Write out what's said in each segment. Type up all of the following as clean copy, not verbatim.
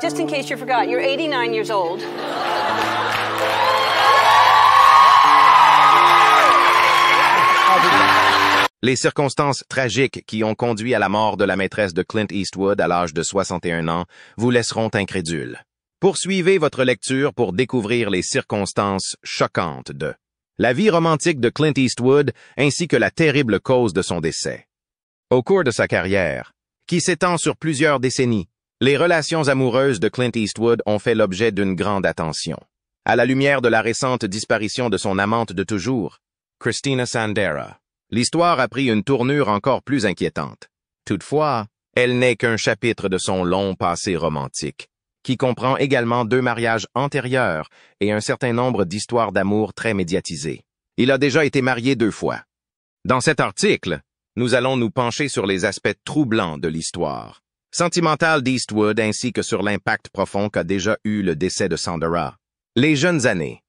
Just in case you forgot, you're 89 years old. Les circonstances tragiques qui ont conduit à la mort de la maîtresse de Clint Eastwood à l'âge de 61 ans vous laisseront incrédules. Poursuivez votre lecture pour découvrir les circonstances choquantes de la vie romantique de Clint Eastwood ainsi que la terrible cause de son décès. Au cours de sa carrière, qui s'étend sur plusieurs décennies, les relations amoureuses de Clint Eastwood ont fait l'objet d'une grande attention. À la lumière de la récente disparition de son amante de toujours, Christina Sandera, l'histoire a pris une tournure encore plus inquiétante. Toutefois, elle n'est qu'un chapitre de son long passé romantique, qui comprend également 2 mariages antérieurs et un certain nombre d'histoires d'amour très médiatisées. Il a déjà été marié 2 fois. Dans cet article, nous allons nous pencher sur les aspects troublants de l'histoire sentimentale d'Eastwood ainsi que sur l'impact profond qu'a déjà eu le décès de Sandera. Les jeunes années.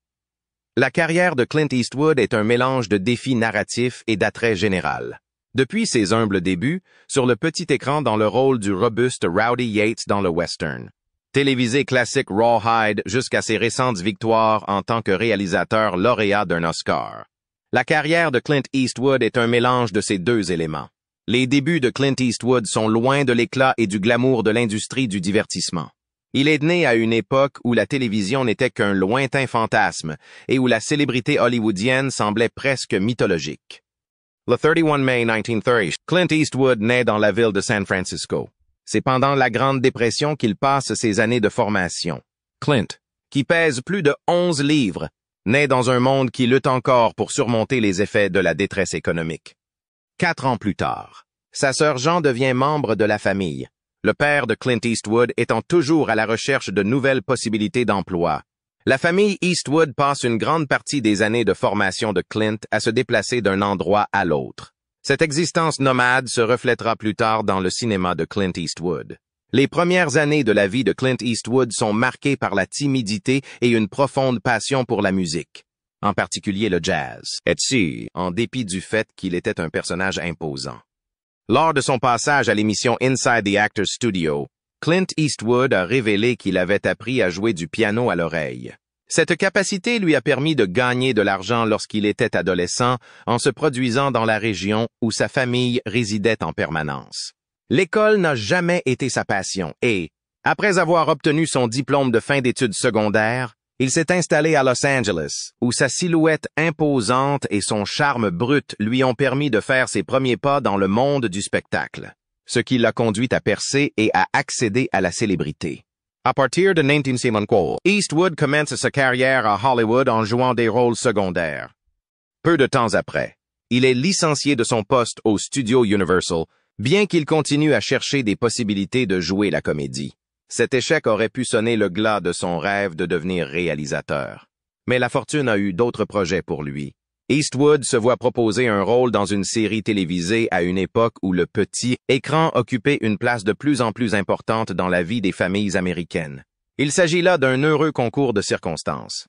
La carrière de Clint Eastwood est un mélange de défis narratifs et d'attrait général. Depuis ses humbles débuts, sur le petit écran dans le rôle du robuste Rowdy Yates dans le western, télévisé classique Rawhide jusqu'à ses récentes victoires en tant que réalisateur lauréat d'un Oscar. La carrière de Clint Eastwood est un mélange de ces 2 éléments. Les débuts de Clint Eastwood sont loin de l'éclat et du glamour de l'industrie du divertissement. Il est né à une époque où la télévision n'était qu'un lointain fantasme et où la célébrité hollywoodienne semblait presque mythologique. Le 31 mai 1930, Clint Eastwood naît dans la ville de San Francisco. C'est pendant la Grande Dépression qu'il passe ses années de formation. Clint, qui pèse plus de 11 livres, naît dans un monde qui lutte encore pour surmonter les effets de la détresse économique. 4 ans plus tard, sa sœur Jean devient membre de la famille, le père de Clint Eastwood étant toujours à la recherche de nouvelles possibilités d'emploi. La famille Eastwood passe une grande partie des années de formation de Clint à se déplacer d'un endroit à l'autre. Cette existence nomade se reflètera plus tard dans le cinéma de Clint Eastwood. Les premières années de la vie de Clint Eastwood sont marquées par la timidité et une profonde passion pour la musique, en particulier le jazz, en dépit du fait qu'il était un personnage imposant. Lors de son passage à l'émission Inside the Actors Studio, Clint Eastwood a révélé qu'il avait appris à jouer du piano à l'oreille. Cette capacité lui a permis de gagner de l'argent lorsqu'il était adolescent en se produisant dans la région où sa famille résidait en permanence. L'école n'a jamais été sa passion et, après avoir obtenu son diplôme de fin d'études secondaires, il s'est installé à Los Angeles, où sa silhouette imposante et son charme brut lui ont permis de faire ses premiers pas dans le monde du spectacle, ce qui l'a conduit à percer et à accéder à la célébrité. À partir de 1954, Eastwood commence sa carrière à Hollywood en jouant des rôles secondaires. Peu de temps après, il est licencié de son poste au studio Universal, bien qu'il continue à chercher des possibilités de jouer la comédie. Cet échec aurait pu sonner le glas de son rêve de devenir réalisateur. Mais la fortune a eu d'autres projets pour lui. Eastwood se voit proposer un rôle dans une série télévisée à une époque où le petit écran occupait une place de plus en plus importante dans la vie des familles américaines. Il s'agit là d'un heureux concours de circonstances.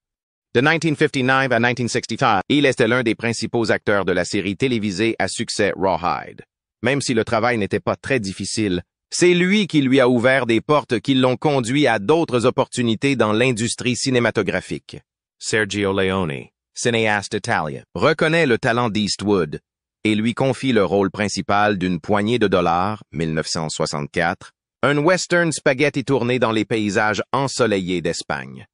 De 1959 à 1965, il était l'un des principaux acteurs de la série télévisée à succès Rawhide. Même si le travail n'était pas très difficile, c'est lui qui lui a ouvert des portes qui l'ont conduit à d'autres opportunités dans l'industrie cinématographique. Sergio Leone, cinéaste italien, reconnaît le talent d'Eastwood et lui confie le rôle principal d'une poignée de dollars, 1964, un western spaghetti tourné dans les paysages ensoleillés d'Espagne.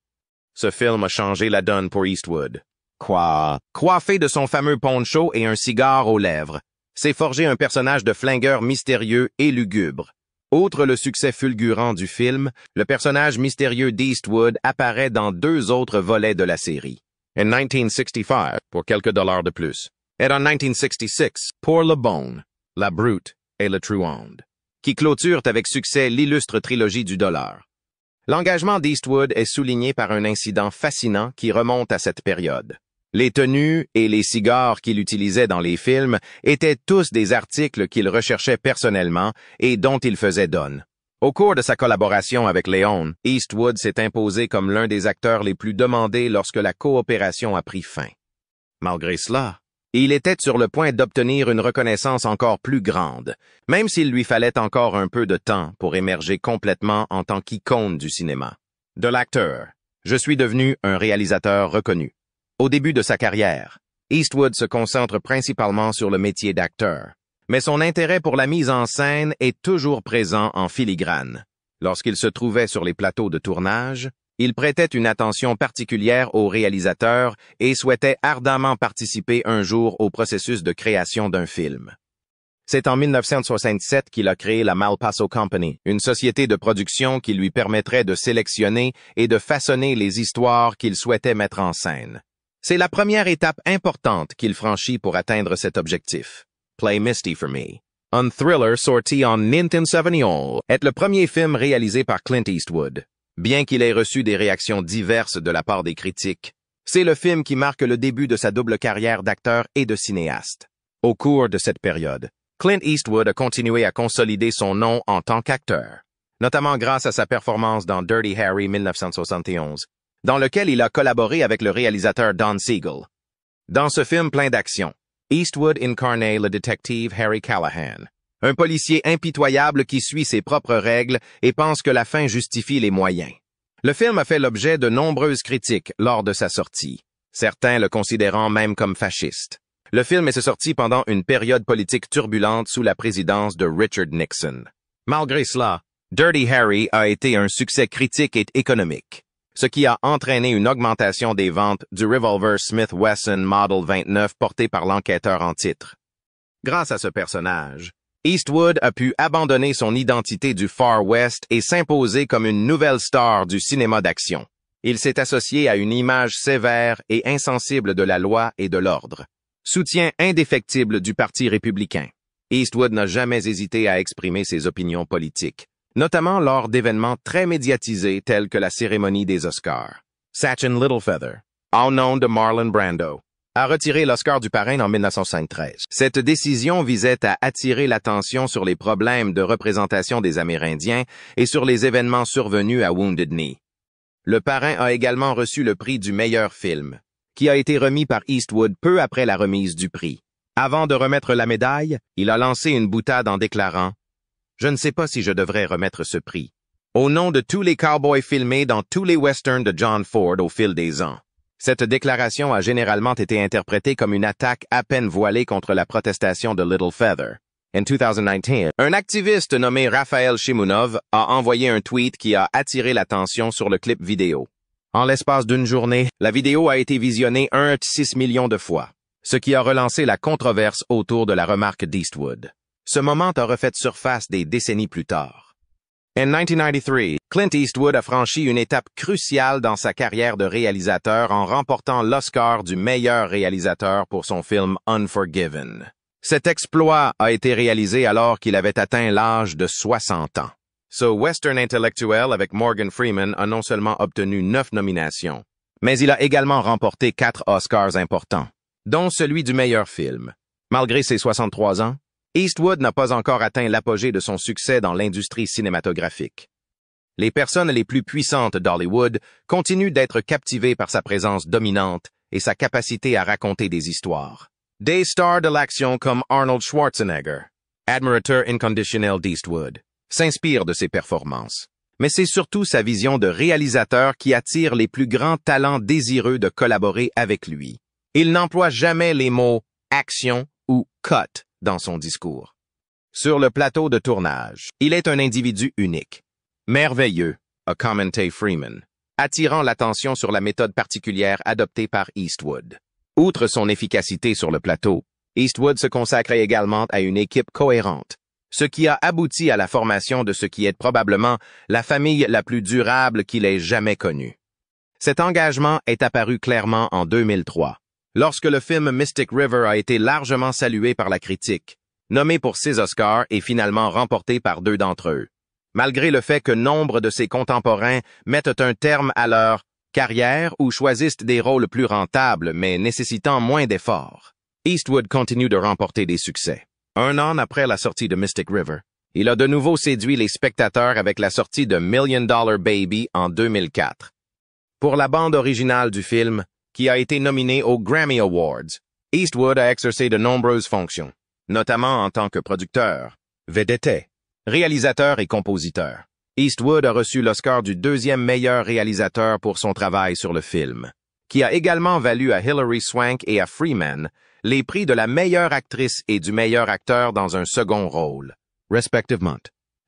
Ce film a changé la donne pour Eastwood. Coiffé de son fameux poncho et un cigare aux lèvres, s'est forgé un personnage de flingueur mystérieux et lugubre. Outre le succès fulgurant du film, le personnage mystérieux d'Eastwood apparaît dans 2 autres volets de la série. En 1965, pour quelques dollars de plus, et en 1966, pour Le Bone, La Brute et Le Truand, qui clôturent avec succès l'illustre trilogie du dollar. L'engagement d'Eastwood est souligné par un incident fascinant qui remonte à cette période. Les tenues et les cigares qu'il utilisait dans les films étaient tous des articles qu'il recherchait personnellement et dont il faisait don. Au cours de sa collaboration avec Leone, Eastwood s'est imposé comme l'un des acteurs les plus demandés lorsque la coopération a pris fin. Malgré cela, Il était sur le point d'obtenir une reconnaissance encore plus grande, même s'il lui fallait encore un peu de temps pour émerger complètement en tant qu'icône du cinéma. De l'acteur, je suis devenu un réalisateur reconnu. Au début de sa carrière, Eastwood se concentre principalement sur le métier d'acteur, mais son intérêt pour la mise en scène est toujours présent en filigrane. Lorsqu'il se trouvait sur les plateaux de tournage, il prêtait une attention particulière aux réalisateurs et souhaitait ardemment participer un jour au processus de création d'un film. C'est en 1967 qu'il a créé la Malpaso Company, une société de production qui lui permettrait de sélectionner et de façonner les histoires qu'il souhaitait mettre en scène. C'est la première étape importante qu'il franchit pour atteindre cet objectif. Play Misty for Me. Un thriller sorti en 1971 est le premier film réalisé par Clint Eastwood. Bien qu'il ait reçu des réactions diverses de la part des critiques, c'est le film qui marque le début de sa double carrière d'acteur et de cinéaste. Au cours de cette période, Clint Eastwood a continué à consolider son nom en tant qu'acteur, notamment grâce à sa performance dans Dirty Harry 1971, dans lequel il a collaboré avec le réalisateur Don Siegel. Dans ce film plein d'action, Eastwood incarnait le détective Harry Callahan, un policier impitoyable qui suit ses propres règles et pense que la fin justifie les moyens. Le film a fait l'objet de nombreuses critiques lors de sa sortie, certains le considérant même comme fasciste. Le film est sorti pendant une période politique turbulente sous la présidence de Richard Nixon. Malgré cela, Dirty Harry a été un succès critique et économique, ce qui a entraîné une augmentation des ventes du revolver Smith Wesson Model 29 porté par l'enquêteur en titre. Grâce à ce personnage, Eastwood a pu abandonner son identité du Far West et s'imposer comme une nouvelle star du cinéma d'action. Il s'est associé à une image sévère et insensible de la loi et de l'ordre. Soutien indéfectible du Parti républicain. Eastwood n'a jamais hésité à exprimer ses opinions politiques, notamment lors d'événements très médiatisés tels que la cérémonie des Oscars. Sachin Littlefeather, en nom de Marlon Brando, a retiré l'Oscar du Parrain en 1973. Cette décision visait à attirer l'attention sur les problèmes de représentation des Amérindiens et sur les événements survenus à Wounded Knee. Le Parrain a également reçu le prix du meilleur film, qui a été remis par Eastwood peu après la remise du prix. Avant de remettre la médaille, il a lancé une boutade en déclarant « Je ne sais pas si je devrais remettre ce prix. Au nom de tous les cowboys filmés dans tous les westerns de John Ford au fil des ans. » Cette déclaration a généralement été interprétée comme une attaque à peine voilée contre la protestation de Littlefeather. En 2019, un activiste nommé Raphaël Shimunov a envoyé un tweet qui a attiré l'attention sur le clip vidéo. En l'espace d'une journée, la vidéo a été visionnée 1,6 million de fois, ce qui a relancé la controverse autour de la remarque d'Eastwood. Ce moment a refait surface des décennies plus tard. En 1993, Clint Eastwood a franchi une étape cruciale dans sa carrière de réalisateur en remportant l'Oscar du meilleur réalisateur pour son film Unforgiven. Cet exploit a été réalisé alors qu'il avait atteint l'âge de 60 ans. Ce western intellectuel avec Morgan Freeman a non seulement obtenu 9 nominations, mais il a également remporté 4 Oscars importants, dont celui du meilleur film. Malgré ses 63 ans, Eastwood n'a pas encore atteint l'apogée de son succès dans l'industrie cinématographique. Les personnes les plus puissantes d'Hollywood continuent d'être captivées par sa présence dominante et sa capacité à raconter des histoires. Des stars de l'action comme Arnold Schwarzenegger, admirateur inconditionnel d'Eastwood, s'inspirent de ses performances. Mais c'est surtout sa vision de réalisateur qui attire les plus grands talents désireux de collaborer avec lui. Il n'emploie jamais les mots « action » ou « cut » dans son discours. Sur le plateau de tournage, il est un individu unique, merveilleux, a commenté Freeman, attirant l'attention sur la méthode particulière adoptée par Eastwood. Outre son efficacité sur le plateau, Eastwood se consacrait également à une équipe cohérente, ce qui a abouti à la formation de ce qui est probablement la famille la plus durable qu'il ait jamais connue. Cet engagement est apparu clairement en 2003, lorsque le film Mystic River a été largement salué par la critique, nommé pour 6 Oscars et finalement remporté par 2 d'entre eux, malgré le fait que nombre de ses contemporains mettent un terme à leur carrière ou choisissent des rôles plus rentables mais nécessitant moins d'efforts. Eastwood continue de remporter des succès. 1 an après la sortie de Mystic River, il a de nouveau séduit les spectateurs avec la sortie de Million Dollar Baby en 2004. Pour la bande originale du film, qui a été nominé aux Grammy Awards, Eastwood a exercé de nombreuses fonctions, notamment en tant que producteur, vedette, réalisateur et compositeur. Eastwood a reçu l'Oscar du deuxième meilleur réalisateur pour son travail sur le film, qui a également valu à Hilary Swank et à Freeman les prix de la meilleure actrice et du meilleur acteur dans un second rôle, respectivement.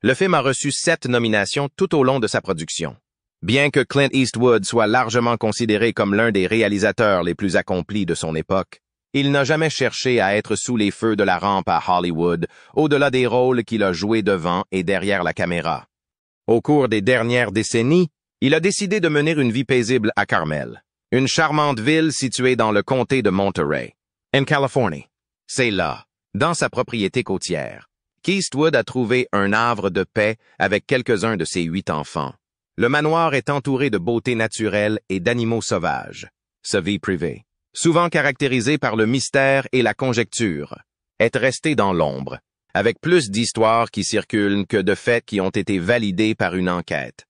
Le film a reçu 7 nominations tout au long de sa production. Bien que Clint Eastwood soit largement considéré comme l'un des réalisateurs les plus accomplis de son époque, il n'a jamais cherché à être sous les feux de la rampe à Hollywood, au-delà des rôles qu'il a joués devant et derrière la caméra. Au cours des dernières décennies, il a décidé de mener une vie paisible à Carmel, une charmante ville située dans le comté de Monterey, en Californie. C'est là, dans sa propriété côtière, qu'Eastwood a trouvé un havre de paix avec quelques-uns de ses 8 enfants. Le manoir est entouré de beauté naturelle et d'animaux sauvages. Sa vie privée, souvent caractérisée par le mystère et la conjecture, est restée dans l'ombre, avec plus d'histoires qui circulent que de faits qui ont été validés par une enquête.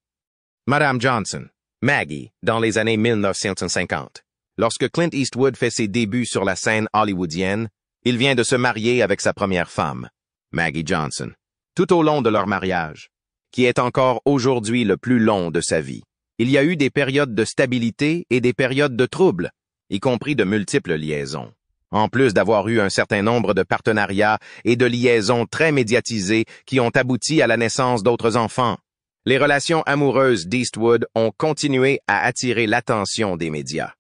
Madame Johnson, Maggie, dans les années 1950. Lorsque Clint Eastwood fait ses débuts sur la scène hollywoodienne, il vient de se marier avec sa première femme, Maggie Johnson, tout au long de leur mariage, qui est encore aujourd'hui le plus long de sa vie. Il y a eu des périodes de stabilité et des périodes de trouble, y compris de multiples liaisons. En plus d'avoir eu un certain nombre de partenariats et de liaisons très médiatisées qui ont abouti à la naissance d'autres enfants, les relations amoureuses d'Eastwood ont continué à attirer l'attention des médias.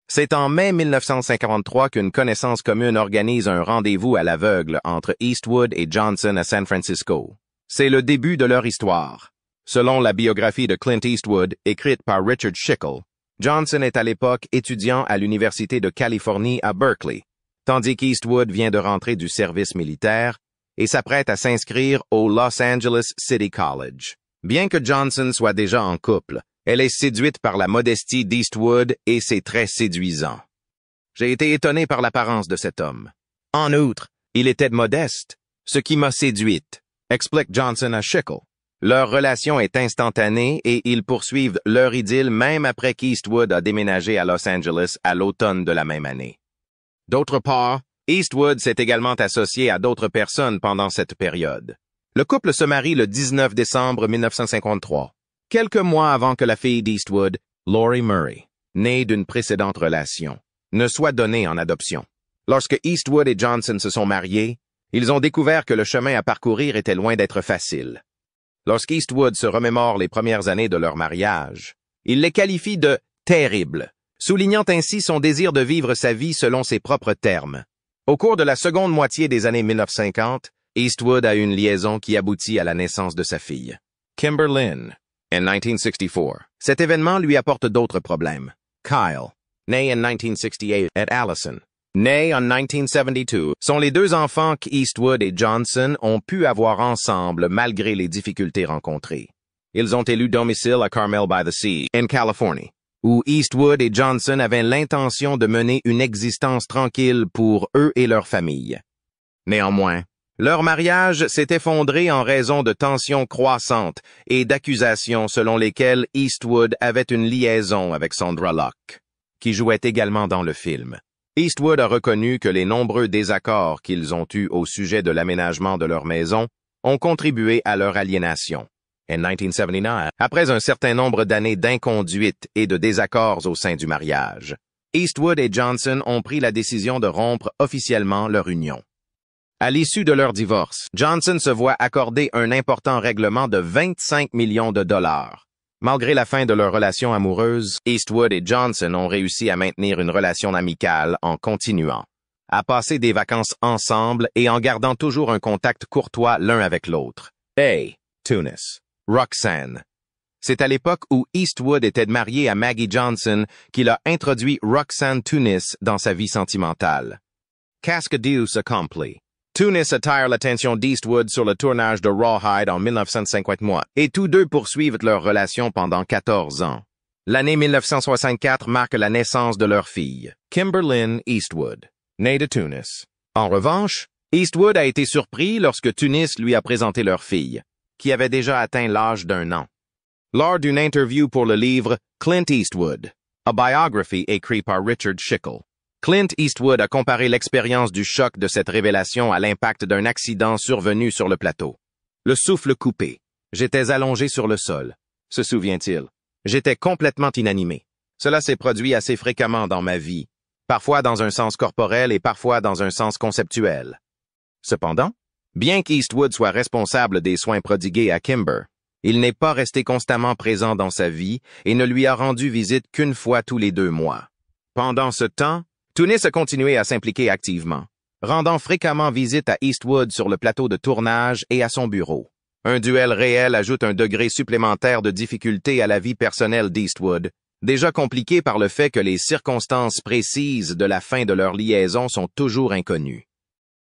C'est en mai 1953 qu'une connaissance commune organise un rendez-vous à l'aveugle entre Eastwood et Johnson à San Francisco. C'est le début de leur histoire. Selon la biographie de Clint Eastwood, écrite par Richard Schickel, Johnson est à l'époque étudiant à l'Université de Californie à Berkeley, tandis qu'Eastwood vient de rentrer du service militaire et s'apprête à s'inscrire au Los Angeles City College. Bien que Johnson soit déjà en couple, elle est séduite par la modestie d'Eastwood et ses traits séduisants. J'ai été étonné par l'apparence de cet homme. En outre, il était modeste, ce qui m'a séduite, explique Johnson à Schickel. Leur relation est instantanée et ils poursuivent leur idylle même après qu'Eastwood a déménagé à Los Angeles à l'automne de la même année. D'autre part, Eastwood s'est également associé à d'autres personnes pendant cette période. Le couple se marie le 19 décembre 1953, quelques mois avant que la fille d'Eastwood, Laurie Murray, née d'une précédente relation, ne soit donnée en adoption. Lorsque Eastwood et Johnson se sont mariés, ils ont découvert que le chemin à parcourir était loin d'être facile. Lorsqu'Eastwood se remémore les premières années de leur mariage, il les qualifie de « terribles », soulignant ainsi son désir de vivre sa vie selon ses propres termes. Au cours de la seconde moitié des années 1950, Eastwood a une liaison qui aboutit à la naissance de sa fille, Kimber Lynn, en 1964. Cet événement lui apporte d'autres problèmes. Kyle, né en 1968, et Allison, née en 1972, sont les 2 enfants qu'Eastwood et Johnson ont pu avoir ensemble malgré les difficultés rencontrées. Ils ont élu domicile à Carmel by the Sea, en Californie, où Eastwood et Johnson avaient l'intention de mener une existence tranquille pour eux et leur famille. Néanmoins, leur mariage s'est effondré en raison de tensions croissantes et d'accusations selon lesquelles Eastwood avait une liaison avec Sandra Locke, qui jouait également dans le film. Eastwood a reconnu que les nombreux désaccords qu'ils ont eus au sujet de l'aménagement de leur maison ont contribué à leur aliénation. En 1979, après un certain nombre d'années d'inconduite et de désaccords au sein du mariage, Eastwood et Johnson ont pris la décision de rompre officiellement leur union. À l'issue de leur divorce, Johnson se voit accorder un important règlement de 25 millions de dollars. Malgré la fin de leur relation amoureuse, Eastwood et Johnson ont réussi à maintenir une relation amicale en continuant à passer des vacances ensemble et en gardant toujours un contact courtois l'un avec l'autre. Hey, Tunis, Roxanne. C'est à l'époque où Eastwood était marié à Maggie Johnson qu'il a introduit Roxanne Tunis dans sa vie sentimentale. Casque Deus accompli. Tunis attire l'attention d'Eastwood sur le tournage de Rawhide en 1959, et tous deux poursuivent leur relation pendant 14 ans. L'année 1964 marque la naissance de leur fille, Kimber Lynn Eastwood, née de Tunis. En revanche, Eastwood a été surpris lorsque Tunis lui a présenté leur fille, qui avait déjà atteint l'âge d'1 an. Lors d'une interview pour le livre Clint Eastwood, a biography écrit par Richard Schickel, Clint Eastwood a comparé l'expérience du choc de cette révélation à l'impact d'un accident survenu sur le plateau. Le souffle coupé. J'étais allongé sur le sol. Se souvient-il? J'étais complètement inanimé. Cela s'est produit assez fréquemment dans ma vie, parfois dans un sens corporel et parfois dans un sens conceptuel. Cependant, bien qu'Eastwood soit responsable des soins prodigués à Kimber, il n'est pas resté constamment présent dans sa vie et ne lui a rendu visite qu'une fois tous les 2 mois. Pendant ce temps, Tunis a continué à s'impliquer activement, rendant fréquemment visite à Eastwood sur le plateau de tournage et à son bureau. Un duel réel ajoute un degré supplémentaire de difficulté à la vie personnelle d'Eastwood, déjà compliquée par le fait que les circonstances précises de la fin de leur liaison sont toujours inconnues.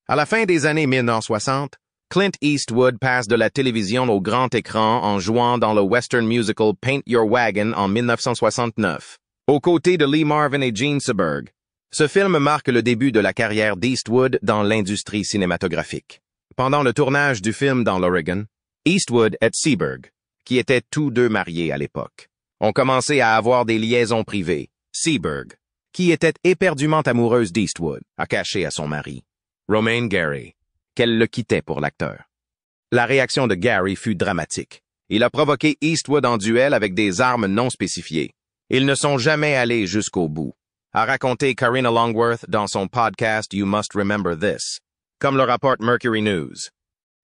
À la fin des années 1960, Clint Eastwood passe de la télévision au grand écran en jouant dans le western musical Paint Your Wagon en 1969, aux côtés de Lee Marvin et Gene Seberg. Ce film marque le début de la carrière d'Eastwood dans l'industrie cinématographique. Pendant le tournage du film dans l'Oregon, Eastwood et Seberg, qui étaient tous deux mariés à l'époque, ont commencé à avoir des liaisons privées. Seberg, qui était éperdument amoureuse d'Eastwood, a caché à son mari, Romaine Gary, qu'elle le quittait pour l'acteur. La réaction de Gary fut dramatique. Il a provoqué Eastwood en duel avec des armes non spécifiées. Ils ne sont jamais allés jusqu'au bout, a raconté Karina Longworth dans son podcast You Must Remember This, comme le rapporte Mercury News.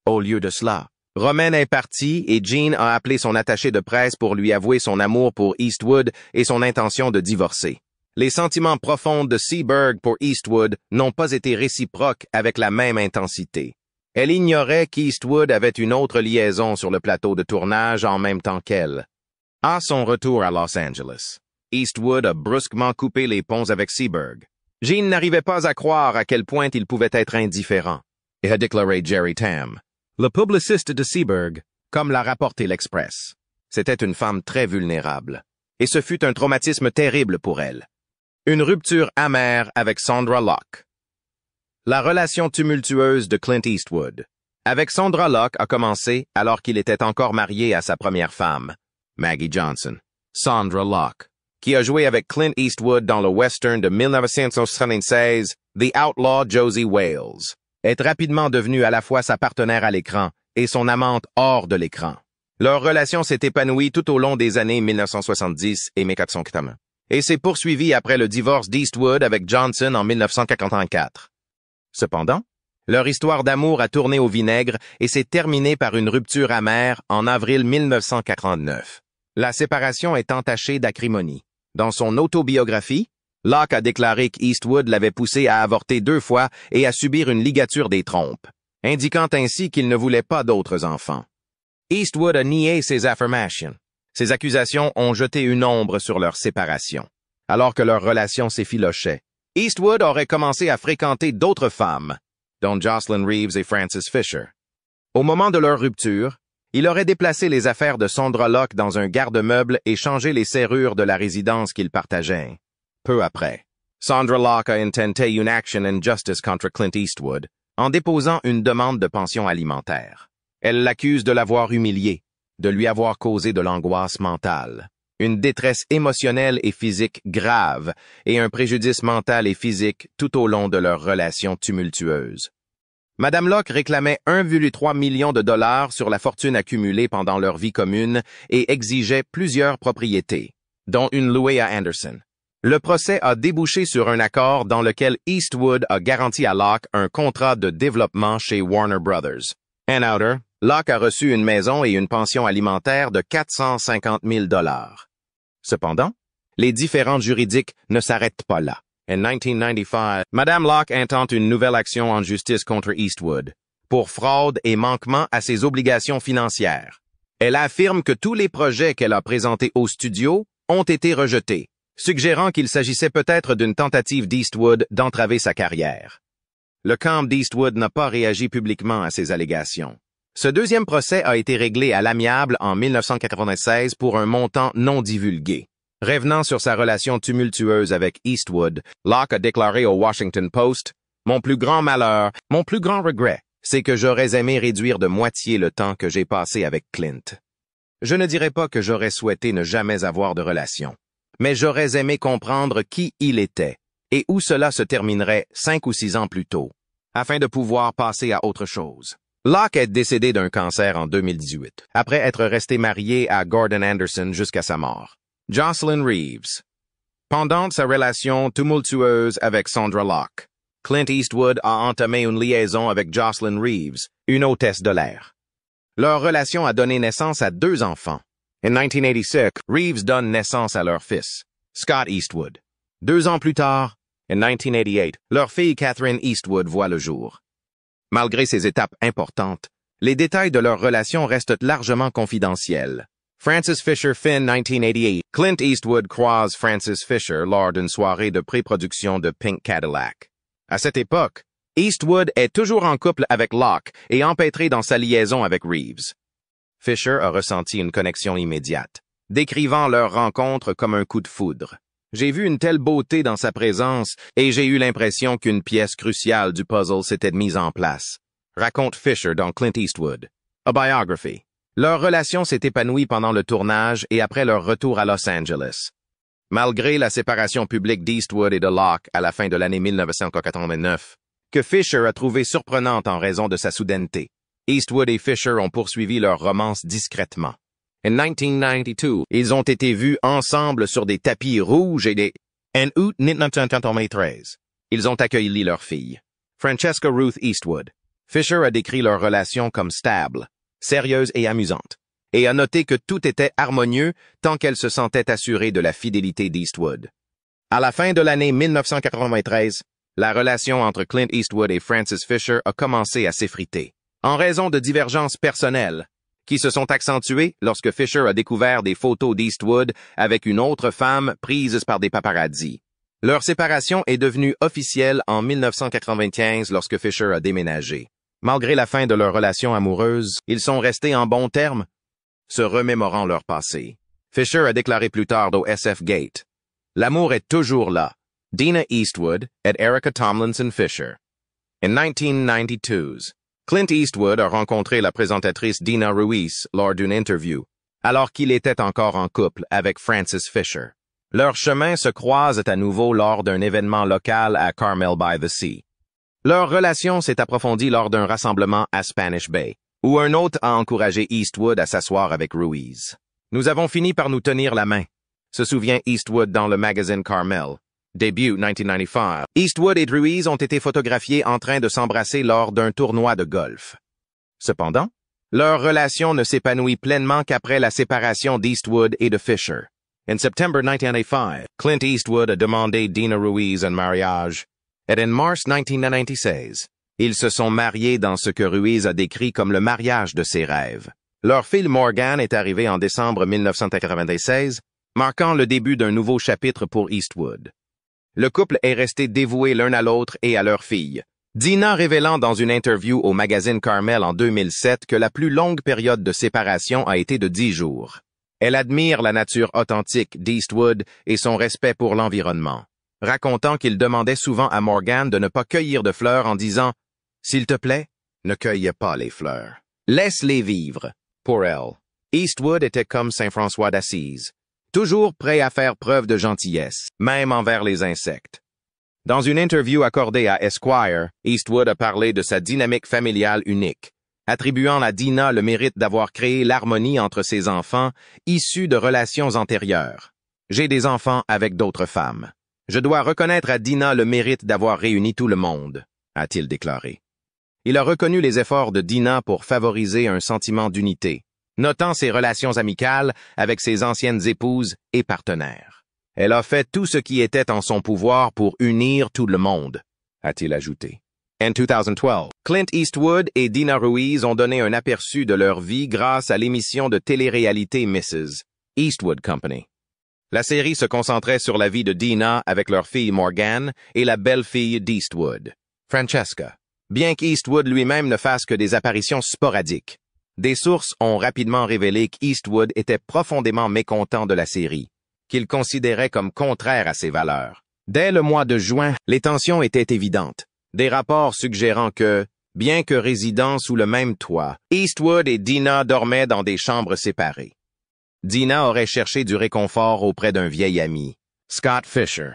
Au lieu de cela, Romaine est partie et Gene a appelé son attaché de presse pour lui avouer son amour pour Eastwood et son intention de divorcer. Les sentiments profonds de Seberg pour Eastwood n'ont pas été réciproques avec la même intensité. Elle ignorait qu'Eastwood avait une autre liaison sur le plateau de tournage en même temps qu'elle. À son retour à Los Angeles, Eastwood a brusquement coupé les ponts avec Seberg. Gene n'arrivait pas à croire à quel point il pouvait être indifférent, et a déclaré Jerry Tam, le publiciste de Seberg, comme l'a rapporté l'Express. C'était une femme très vulnérable, et ce fut un traumatisme terrible pour elle. Une rupture amère avec Sondra Locke. La relation tumultueuse de Clint Eastwood avec Sondra Locke a commencé alors qu'il était encore marié à sa première femme, Maggie Johnson. Sondra Locke, qui a joué avec Clint Eastwood dans le western de 1976, The Outlaw Josie Wales, est rapidement devenue à la fois sa partenaire à l'écran et son amante hors de l'écran. Leur relation s'est épanouie tout au long des années 1970 et 1980. Et s'est poursuivie après le divorce d'Eastwood avec Johnson en 1984. Cependant, leur histoire d'amour a tourné au vinaigre et s'est terminée par une rupture amère en avril 1949. La séparation est entachée d'acrimonie. Dans son autobiographie, Locke a déclaré qu'Eastwood l'avait poussé à avorter 2 fois et à subir une ligature des trompes, indiquant ainsi qu'il ne voulait pas d'autres enfants. Eastwood a nié ces affirmations. Ces accusations ont jeté une ombre sur leur séparation, alors que leur relation s'effilochait. Eastwood aurait commencé à fréquenter d'autres femmes, dont Jocelyn Reeves et Frances Fisher. Au moment de leur rupture, il aurait déplacé les affaires de Sondra Locke dans un garde-meuble et changé les serrures de la résidence qu'ils partageaient. Peu après, Sondra Locke a intenté une action in justice contre Clint Eastwood en déposant une demande de pension alimentaire. Elle l'accuse de l'avoir humilié, de lui avoir causé de l'angoisse mentale, une détresse émotionnelle et physique grave et un préjudice mental et physique tout au long de leur relation tumultueuse. Madame Locke réclamait 1,3 million de dollars sur la fortune accumulée pendant leur vie commune et exigeait plusieurs propriétés, dont une louée à Anderson. Le procès a débouché sur un accord dans lequel Eastwood a garanti à Locke un contrat de développement chez Warner Brothers. En outre, Locke a reçu une maison et une pension alimentaire de 450 000 $. Cependant, les différends juridiques ne s'arrêtent pas là. En 1995, Madame Locke intente une nouvelle action en justice contre Eastwood pour fraude et manquement à ses obligations financières. Elle affirme que tous les projets qu'elle a présentés au studio ont été rejetés, suggérant qu'il s'agissait peut-être d'une tentative d'Eastwood d'entraver sa carrière. Le camp d'Eastwood n'a pas réagi publiquement à ces allégations. Ce deuxième procès a été réglé à l'amiable en 1996 pour un montant non divulgué. Revenant sur sa relation tumultueuse avec Eastwood, Locke a déclaré au Washington Post « Mon plus grand malheur, mon plus grand regret, c'est que j'aurais aimé réduire de moitié le temps que j'ai passé avec Clint. Je ne dirais pas que j'aurais souhaité ne jamais avoir de relation, mais j'aurais aimé comprendre qui il était et où cela se terminerait 5 ou 6 ans plus tôt, afin de pouvoir passer à autre chose. Locke est décédé d'un cancer en 2018, après être resté marié à Gordon Anderson jusqu'à sa mort. Jocelyn Reeves. Pendant sa relation tumultueuse avec Sandra Locke, Clint Eastwood a entamé une liaison avec Jocelyn Reeves, une hôtesse de l'air. Leur relation a donné naissance à 2 enfants. En 1986, Reeves donne naissance à leur fils, Scott Eastwood. 2 ans plus tard, en 1988, leur fille Catherine Eastwood voit le jour. Malgré ces étapes importantes, les détails de leur relation restent largement confidentiels. Frances Fisher Finn, 1988. Clint Eastwood croise Frances Fisher lors d'une soirée de pré-production de Pink Cadillac. À cette époque, Eastwood est toujours en couple avec Locke et empêtré dans sa liaison avec Reeves. Fisher a ressenti une connexion immédiate, décrivant leur rencontre comme un coup de foudre. J'ai vu une telle beauté dans sa présence et j'ai eu l'impression qu'une pièce cruciale du puzzle s'était mise en place, raconte Fisher dans Clint Eastwood. A Biography. Leur relation s'est épanouie pendant le tournage et après leur retour à Los Angeles. Malgré la séparation publique d'Eastwood et de Locke à la fin de l'année 1989, que Fisher a trouvé surprenante en raison de sa soudaineté, Eastwood et Fisher ont poursuivi leur romance discrètement. En 1992, ils ont été vus ensemble sur des tapis rouges En août 1993, ils ont accueilli leur fille, Francesca Ruth Eastwood. Fisher a décrit leur relation comme stable, sérieuse et amusante, et a noté que tout était harmonieux tant qu'elle se sentait assurée de la fidélité d'Eastwood. À la fin de l'année 1993, la relation entre Clint Eastwood et Frances Fisher a commencé à s'effriter, en raison de divergences personnelles, qui se sont accentuées lorsque Fisher a découvert des photos d'Eastwood avec une autre femme prises par des paparazzis. Leur séparation est devenue officielle en 1995 lorsque Fisher a déménagé. Malgré la fin de leur relation amoureuse, ils sont restés en bons termes, se remémorant leur passé. Fisher a déclaré plus tard au SF Gate: « L'amour est toujours là. Dina Eastwood et Erica Tomlinson Fisher. » En 1992, Clint Eastwood a rencontré la présentatrice Dina Ruiz lors d'une interview, alors qu'il était encore en couple avec Frances Fisher. Leurs chemins se croisent à nouveau lors d'un événement local à Carmel by the Sea. Leur relation s'est approfondie lors d'un rassemblement à Spanish Bay, où un hôte a encouragé Eastwood à s'asseoir avec Ruiz. « Nous avons fini par nous tenir la main », se souvient Eastwood dans le magazine Carmel. Début 1995. Eastwood et Ruiz ont été photographiés en train de s'embrasser lors d'un tournoi de golf. Cependant, leur relation ne s'épanouit pleinement qu'après la séparation d'Eastwood et de Fisher. En septembre 1995, Clint Eastwood a demandé Dina Ruiz en mariage, et en mars 1996, ils se sont mariés dans ce que Ruiz a décrit comme le mariage de ses rêves. Leur fille Morgan est arrivée en décembre 1996, marquant le début d'un nouveau chapitre pour Eastwood. Le couple est resté dévoué l'un à l'autre et à leur fille, Dina révélant dans une interview au magazine Carmel en 2007 que la plus longue période de séparation a été de 10 jours. Elle admire la nature authentique d'Eastwood et son respect pour l'environnement, racontant qu'il demandait souvent à Morgan de ne pas cueillir de fleurs en disant « S'il te plaît, ne cueille pas les fleurs. Laisse-les vivre. » Pour elle, Eastwood était comme Saint François d'Assise, toujours prêt à faire preuve de gentillesse, même envers les insectes. Dans une interview accordée à Esquire, Eastwood a parlé de sa dynamique familiale unique, attribuant à Dina le mérite d'avoir créé l'harmonie entre ses enfants issus de relations antérieures. « J'ai des enfants avec d'autres femmes. Je dois reconnaître à Dina le mérite d'avoir réuni tout le monde, » a-t-il déclaré. Il a reconnu les efforts de Dina pour favoriser un sentiment d'unité, notant ses relations amicales avec ses anciennes épouses et partenaires. Elle a fait tout ce qui était en son pouvoir pour unir tout le monde, a-t-il ajouté. En 2012, Clint Eastwood et Dina Ruiz ont donné un aperçu de leur vie grâce à l'émission de télé-réalité Mrs. Eastwood Company. La série se concentrait sur la vie de Dina avec leur fille Morgan et la belle-fille d'Eastwood, Francesca. Bien qu'Eastwood lui-même ne fasse que des apparitions sporadiques, des sources ont rapidement révélé qu'Eastwood était profondément mécontent de la série, qu'il considérait comme contraire à ses valeurs. Dès le mois de juin, les tensions étaient évidentes. Des rapports suggérant que, bien que résidant sous le même toit, Eastwood et Dina dormaient dans des chambres séparées. Dina aurait cherché du réconfort auprès d'un vieil ami, Scott Fisher,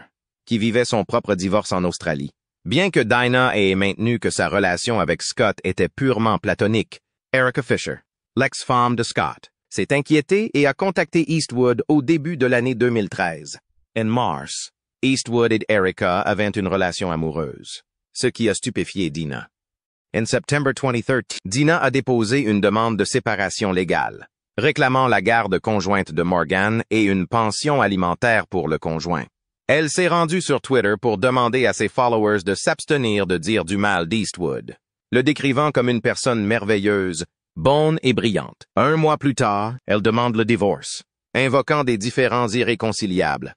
qui vivait son propre divorce en Australie. Bien que Dinah ait maintenu que sa relation avec Scott était purement platonique, Erica Fisher, l'ex-femme de Scott, s'est inquiétée et a contacté Eastwood au début de l'année 2013. En mars, Eastwood et Erica avaient une relation amoureuse, ce qui a stupéfié Dinah. En septembre 2013, Dinah a déposé une demande de séparation légale, réclamant la garde conjointe de Morgan et une pension alimentaire pour le conjoint. Elle s'est rendue sur Twitter pour demander à ses followers de s'abstenir de dire du mal d'Eastwood, le décrivant comme une personne merveilleuse, bonne et brillante. Un mois plus tard, elle demande le divorce, invoquant des différends irréconciliables.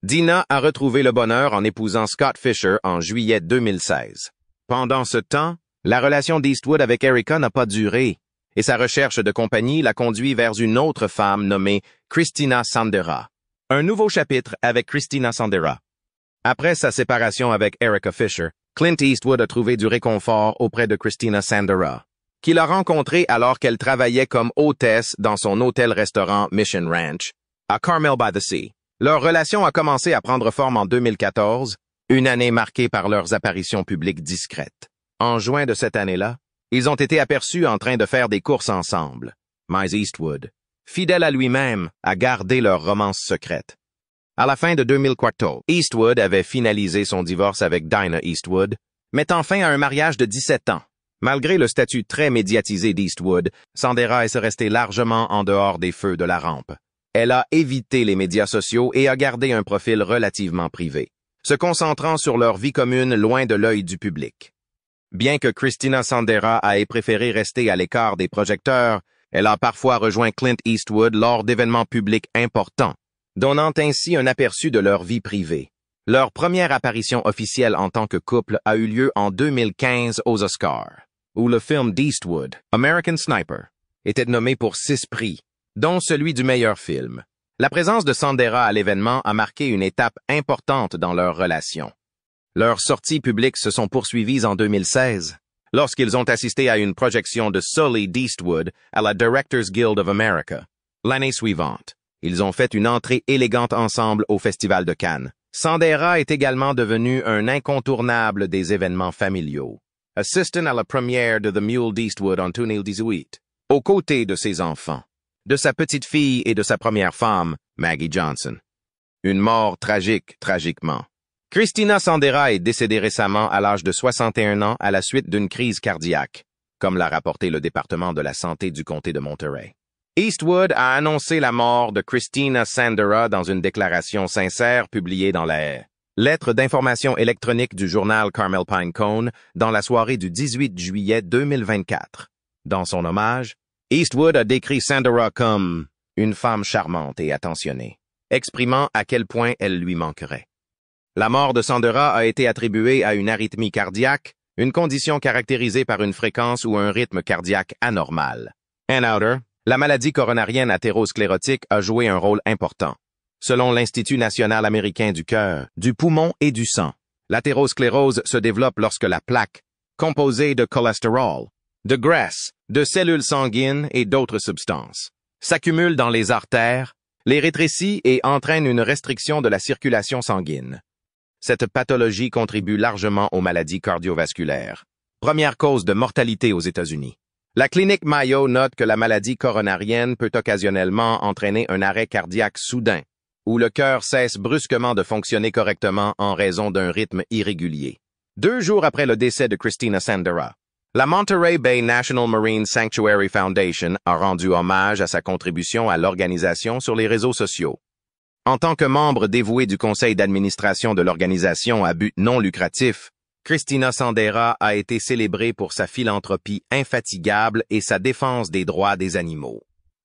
Dinah a retrouvé le bonheur en épousant Scott Fisher en juillet 2016. Pendant ce temps, la relation d'Eastwood avec Erica n'a pas duré, et sa recherche de compagnie l'a conduit vers une autre femme nommée Christina Sandera. Un nouveau chapitre avec Christina Sandera. Après sa séparation avec Erica Fisher, Clint Eastwood a trouvé du réconfort auprès de Christina Sandera, qu'il a rencontrée alors qu'elle travaillait comme hôtesse dans son hôtel-restaurant Mission Ranch, à Carmel by the Sea. Leur relation a commencé à prendre forme en 2014, une année marquée par leurs apparitions publiques discrètes. En juin de cette année-là, ils ont été aperçus en train de faire des courses ensemble. Mais Eastwood, fidèle à lui-même, a gardé leur romance secrète. À la fin de 2014, Eastwood avait finalisé son divorce avec Dinah Eastwood, mettant fin à un mariage de 17 ans. Malgré le statut très médiatisé d'Eastwood, Sandera est restée largement en dehors des feux de la rampe. Elle a évité les médias sociaux et a gardé un profil relativement privé, se concentrant sur leur vie commune loin de l'œil du public. Bien que Christina Sandera ait préféré rester à l'écart des projecteurs, elle a parfois rejoint Clint Eastwood lors d'événements publics importants, donnant ainsi un aperçu de leur vie privée. Leur première apparition officielle en tant que couple a eu lieu en 2015 aux Oscars, où le film d'Eastwood, American Sniper, était nommé pour 6 prix, dont celui du meilleur film. La présence de Sandera à l'événement a marqué une étape importante dans leur relation. Leurs sorties publiques se sont poursuivies en 2016, lorsqu'ils ont assisté à une projection de Sully d'Eastwood à la Directors Guild of America. L'année suivante, ils ont fait une entrée élégante ensemble au Festival de Cannes. Sandera est également devenu un incontournable des événements familiaux, assistant à la première de The Mule d'Eastwood en 2018, aux côtés de ses enfants, de sa petite fille et de sa première femme, Maggie Johnson. Une mort tragique, tragiquement. Christina Sandera est décédée récemment à l'âge de 61 ans à la suite d'une crise cardiaque, comme l'a rapporté le département de la santé du comté de Monterey. Eastwood a annoncé la mort de Christina Sandera dans une déclaration sincère publiée dans la lettre d'information électronique du journal Carmel Pine Cone dans la soirée du 18 juillet 2024. Dans son hommage, Eastwood a décrit Sandera comme une femme charmante et attentionnée, exprimant à quel point elle lui manquerait. La mort de Sandera a été attribuée à une arythmie cardiaque, une condition caractérisée par une fréquence ou un rythme cardiaque anormal. En outre, la maladie coronarienne athérosclérotique a joué un rôle important. Selon l'Institut national américain du cœur, du poumon et du sang, l'athérosclérose se développe lorsque la plaque, composée de cholestérol, de graisse, de cellules sanguines et d'autres substances, s'accumule dans les artères, les rétrécit et entraîne une restriction de la circulation sanguine. Cette pathologie contribue largement aux maladies cardiovasculaires, première cause de mortalité aux États-Unis. La clinique Mayo note que la maladie coronarienne peut occasionnellement entraîner un arrêt cardiaque soudain, où le cœur cesse brusquement de fonctionner correctement en raison d'un rythme irrégulier. 2 jours après le décès de Christina Sandera, la Monterey Bay National Marine Sanctuary Foundation a rendu hommage à sa contribution à l'organisation sur les réseaux sociaux. En tant que membre dévoué du conseil d'administration de l'organisation à but non lucratif, Christina Sandera a été célébrée pour sa philanthropie infatigable et sa défense des droits des animaux.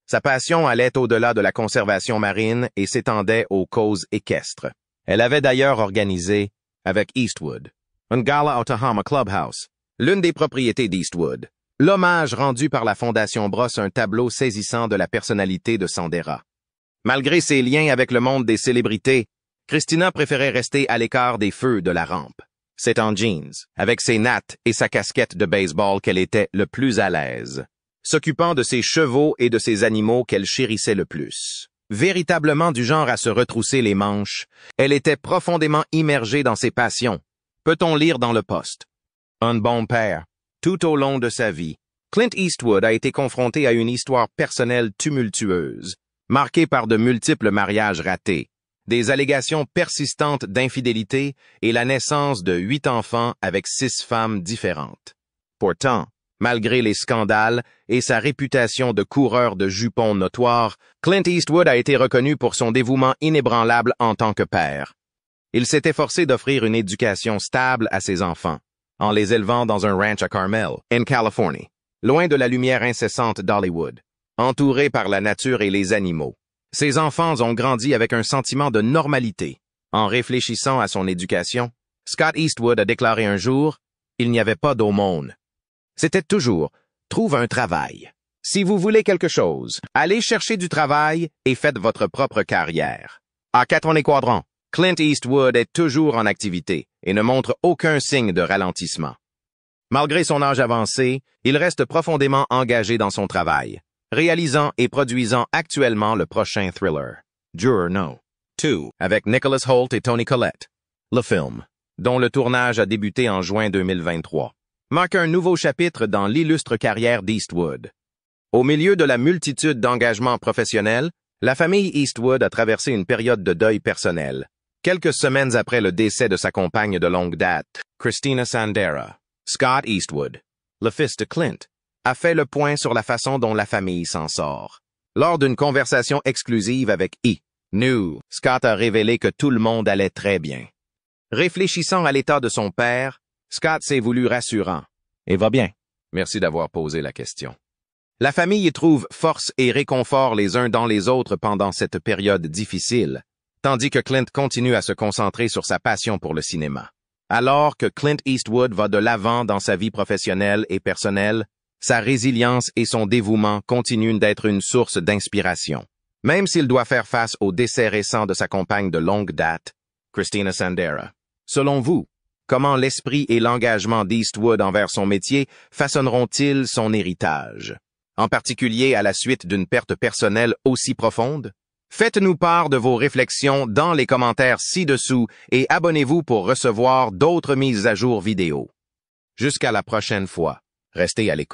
Sa passion allait au-delà de la conservation marine et s'étendait aux causes équestres. Elle avait d'ailleurs organisé, avec Eastwood, un gala au Tahoma Clubhouse, l'une des propriétés d'Eastwood. L'hommage rendu par la Fondation brosse un tableau saisissant de la personnalité de Sandera. Malgré ses liens avec le monde des célébrités, Christina préférait rester à l'écart des feux de la rampe. C'est en jeans, avec ses nattes et sa casquette de baseball qu'elle était le plus à l'aise, s'occupant de ses chevaux et de ses animaux qu'elle chérissait le plus. Véritablement du genre à se retrousser les manches, elle était profondément immergée dans ses passions. Peut-on lire dans le poste? Un bon père. Tout au long de sa vie, Clint Eastwood a été confronté à une histoire personnelle tumultueuse, marquée par de multiples mariages ratés, des allégations persistantes d'infidélité et la naissance de 8 enfants avec 6 femmes différentes. Pourtant, malgré les scandales et sa réputation de coureur de jupons notoire, Clint Eastwood a été reconnu pour son dévouement inébranlable en tant que père. Il s'est efforcé d'offrir une éducation stable à ses enfants, en les élevant dans un ranch à Carmel, en Californie, loin de la lumière incessante d'Hollywood, entouré par la nature et les animaux. Ses enfants ont grandi avec un sentiment de normalité. En réfléchissant à son éducation, Scott Eastwood a déclaré un jour « Il n'y avait pas d'aumône ». C'était toujours « Trouve un travail ». Si vous voulez quelque chose, allez chercher du travail et faites votre propre carrière. À 4 quadrants, Clint Eastwood est toujours en activité et ne montre aucun signe de ralentissement. Malgré son âge avancé, il reste profondément engagé dans son travail, réalisant et produisant actuellement le prochain thriller, Juror No. 2, avec Nicholas Hoult et Toni Collette. Le film, dont le tournage a débuté en juin 2023, marque un nouveau chapitre dans l'illustre carrière d'Eastwood. Au milieu de la multitude d'engagements professionnels, la famille Eastwood a traversé une période de deuil personnel. Quelques semaines après le décès de sa compagne de longue date, Christina Sandera, Scott Eastwood, le fils de Clint, a fait le point sur la façon dont la famille s'en sort. Lors d'une conversation exclusive avec E! News, Scott a révélé que tout le monde allait très bien. Réfléchissant à l'état de son père, Scott s'est voulu rassurant. Et va bien. Merci d'avoir posé la question. La famille y trouve force et réconfort les uns dans les autres pendant cette période difficile, tandis que Clint continue à se concentrer sur sa passion pour le cinéma. Alors que Clint Eastwood va de l'avant dans sa vie professionnelle et personnelle, sa résilience et son dévouement continuent d'être une source d'inspiration. Même s'il doit faire face au décès récent de sa compagne de longue date, Christina Sandera. Selon vous, comment l'esprit et l'engagement d'Eastwood envers son métier façonneront-ils son héritage? En particulier à la suite d'une perte personnelle aussi profonde? Faites-nous part de vos réflexions dans les commentaires ci-dessous et abonnez-vous pour recevoir d'autres mises à jour vidéo. Jusqu'à la prochaine fois, restez à l'écoute.